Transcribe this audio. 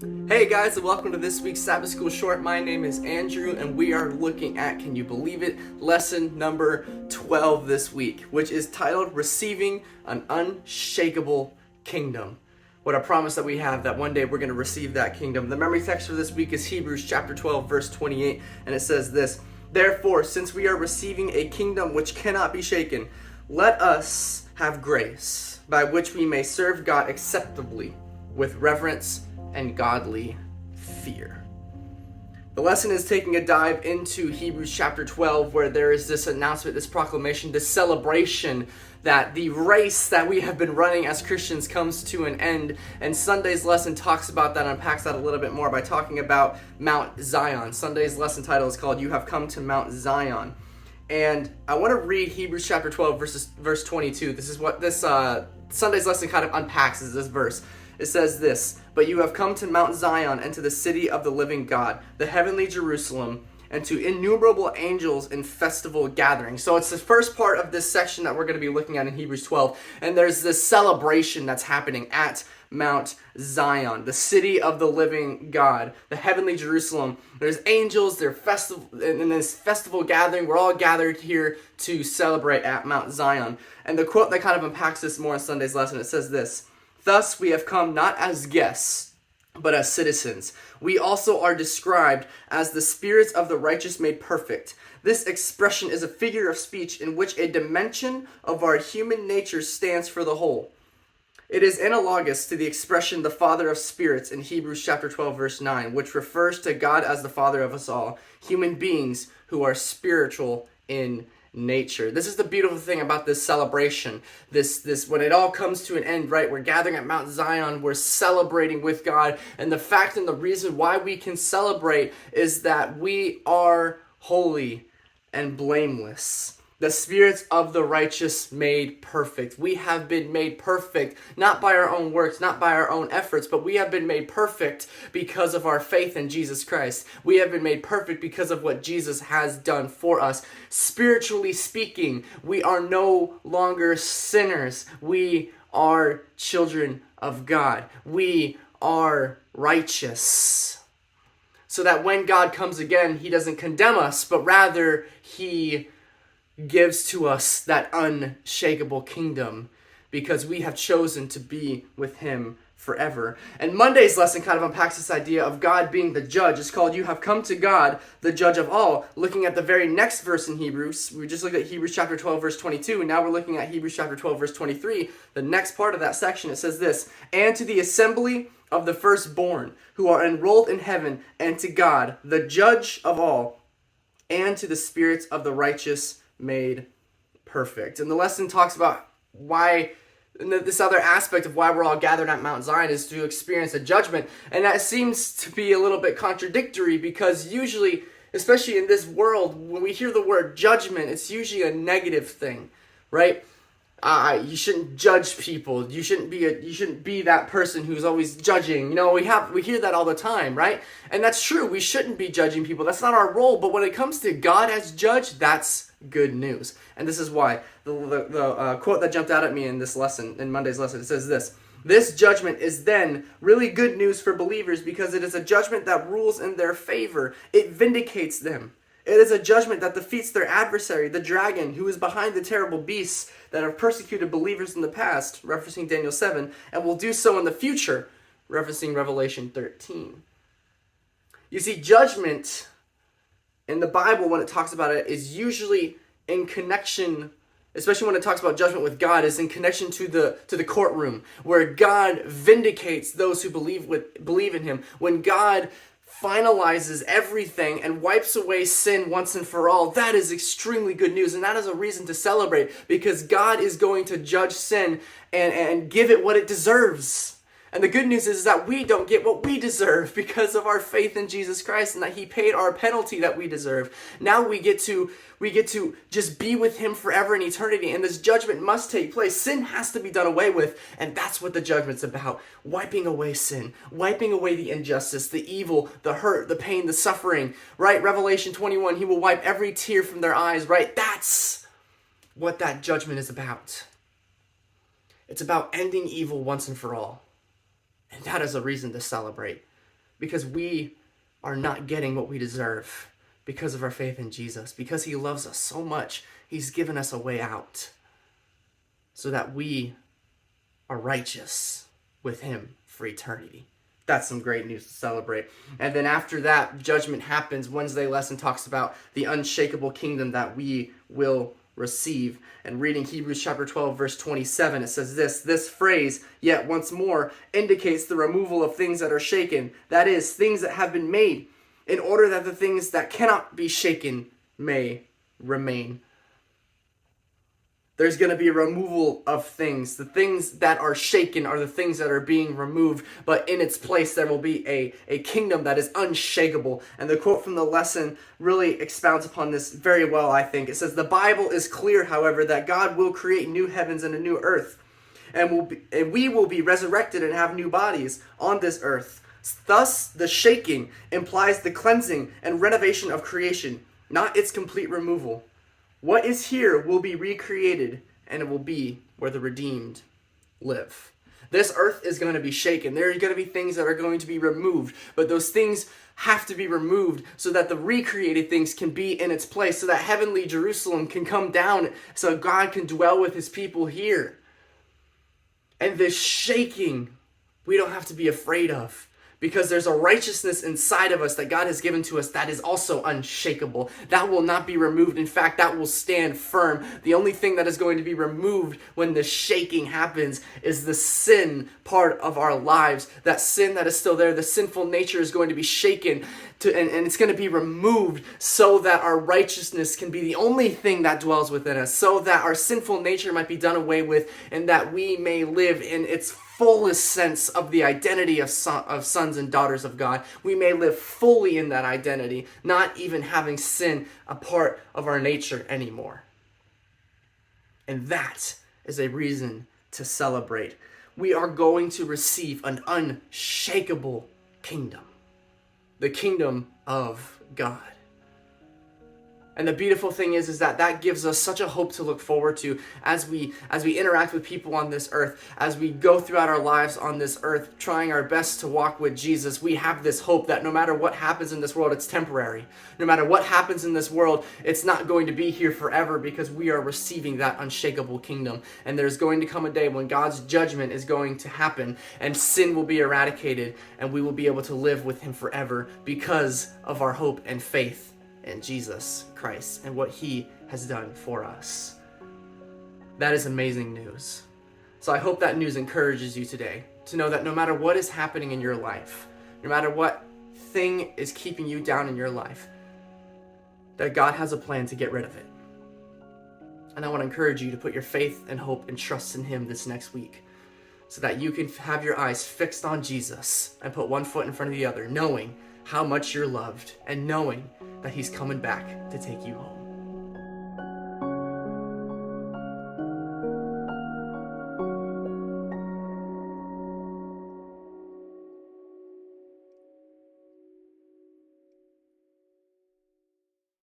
Hey guys, and welcome to this week's Sabbath School Short. My name is Andrew, and we are looking at, can you believe it, lesson number 12 this week, which is titled Receiving an Unshakable Kingdom. What a promise that we have that one day we're going to receive that kingdom. The memory text for this week is Hebrews chapter 12, verse 28, and it says this: Therefore, since we are receiving a kingdom which cannot be shaken, let us have grace, by which we may serve God acceptably, with reverence and godly fear. The lesson is taking a dive into Hebrews chapter 12, where there is this announcement, this proclamation, this celebration that the race that we have been running as Christians comes to an end. And Sunday's lesson talks about that, unpacks that a little bit more by talking about Mount Zion. Sunday's lesson title is called You Have Come to Mount Zion. And I want to read Hebrews chapter 12, verse 22. This is what this Sunday's lesson kind of unpacks, is this verse. It says this: But you have come to Mount Zion and to the city of the living God, the heavenly Jerusalem, and to innumerable angels in festival gatherings. So it's the first part of this section that we're going to be looking at in Hebrews 12. And there's this celebration that's happening at Mount Zion, the city of the living God, the heavenly Jerusalem. There's angels, they're festival in this festival gathering. We're all gathered here to celebrate at Mount Zion. And the quote that kind of unpacks this more in Sunday's lesson, it says this: Thus we have come not as guests, but as citizens. We also are described as the spirits of the righteous made perfect. This expression is a figure of speech in which a dimension of our human nature stands for the whole. It is analogous to the expression the Father of spirits in Hebrews chapter 12, verse 9, which refers to God as the Father of us all, human beings who are spiritual in nature. This is the beautiful thing about this celebration. This when it all comes to an end, right? We're gathering at Mount Zion, we're celebrating with God, and the fact and the reason why we can celebrate is that we are holy and blameless. The spirits of the righteous made perfect. We have been made perfect, not by our own works, not by our own efforts, but we have been made perfect because of our faith in Jesus Christ. We have been made perfect because of what Jesus has done for us. Spiritually speaking, we are no longer sinners. We are children of God. We are righteous. So that when God comes again, he doesn't condemn us, but rather he gives to us that unshakable kingdom because we have chosen to be with him forever. And Monday's lesson kind of unpacks this idea of God being the judge. It's called You Have Come to God, the judge of all. Looking at the very next verse in Hebrews, we just looked at Hebrews chapter 12, verse 22, and now we're looking at Hebrews chapter 12, verse 23. The next part of that section, it says this: And to the assembly of the firstborn who are enrolled in heaven, and to God, the judge of all, and to the spirits of the righteous made perfect. And the lesson talks about why, this other aspect of why we're all gathered at Mount Zion is to experience a judgment. And that seems to be a little bit contradictory because usually, especially in this world, when we hear the word judgment, it's usually a negative thing, right? You shouldn't judge people. You shouldn't be that person who's always judging. You know, we hear that all the time, right? And that's true. We shouldn't be judging people. That's not our role. But when it comes to God as judge, that's good news. And this is why the quote that jumped out at me in this lesson, in Monday's lesson, it says this: This judgment is then really good news for believers because it is a judgment that rules in their favor. It vindicates them. It is a judgment that defeats their adversary, the dragon, who is behind the terrible beasts that have persecuted believers in the past, referencing Daniel 7, and will do so in the future, referencing Revelation 13. You see, judgment in the Bible, when it talks about it, is usually in connection, especially when it talks about judgment with God, is in connection to the courtroom, where God vindicates those who believe in him. When God finalizes everything and wipes away sin once and for all, that is extremely good news, and that is a reason to celebrate, because God is going to judge sin and give it what it deserves. And the good news is that we don't get what we deserve because of our faith in Jesus Christ and that he paid our penalty that we deserve. Now we get to just be with him forever in eternity, and this judgment must take place. Sin has to be done away with, and that's what the judgment's about. Wiping away sin, wiping away the injustice, the evil, the hurt, the pain, the suffering, right? Revelation 21, he will wipe every tear from their eyes, right? That's what that judgment is about. It's about ending evil once and for all. And that is a reason to celebrate. because we are not getting what we deserve because of our faith in Jesus. Because he loves us so much, he's given us a way out so that we are righteous with him for eternity. That's some great news to celebrate. And then after that, judgment happens. Wednesday lesson talks about the unshakable kingdom that we will receive. And reading Hebrews chapter 12, verse 27, it says this phrase, yet once more, indicates the removal of things that are shaken. That is, things that have been made, in order that the things that cannot be shaken may remain. There's going to be a removal of things. The things that are shaken are the things that are being removed, but in its place there will be a kingdom that is unshakable. And the quote from the lesson really expounds upon this very well, I think. It says, the Bible is clear, however, that God will create new heavens and a new earth, and we will be resurrected and have new bodies on this earth. Thus, the shaking implies the cleansing and renovation of creation, not its complete removal. What is here will be recreated, and it will be where the redeemed live. This earth is going to be shaken. There are going to be things that are going to be removed, but those things have to be removed so that the recreated things can be in its place, so that heavenly Jerusalem can come down, so God can dwell with his people here. And this shaking, we don't have to be afraid of, because there's a righteousness inside of us that God has given to us that is also unshakable. That will not be removed. In fact, that will stand firm. The only thing that is going to be removed when the shaking happens is the sin part of our lives. That sin that is still there, the sinful nature is going to be shaken and it's going to be removed so that our righteousness can be the only thing that dwells within us, so that our sinful nature might be done away with, and that we may live in its fullest sense of the identity of sons and daughters of God. We may live fully in that identity, not even having sin a part of our nature anymore. And that is a reason to celebrate. We are going to receive an unshakable kingdom. The kingdom of God. And the beautiful thing is that gives us such a hope to look forward to as we interact with people on this earth, as we go throughout our lives on this earth, trying our best to walk with Jesus. We have this hope that no matter what happens in this world, it's temporary. No matter what happens in this world, it's not going to be here forever, because we are receiving that unshakable kingdom. And there's going to come a day when God's judgment is going to happen, and sin will be eradicated, and we will be able to live with him forever because of our hope and faith in Jesus Christ and what he has done for us. That is amazing news. So I hope that news encourages you today to know that no matter what is happening in your life, no matter what thing is keeping you down in your life, that God has a plan to get rid of it. And I want to encourage you to put your faith and hope and trust in him this next week, so that you can have your eyes fixed on Jesus and put one foot in front of the other, knowing how much you're loved and knowing that he's coming back to take you home.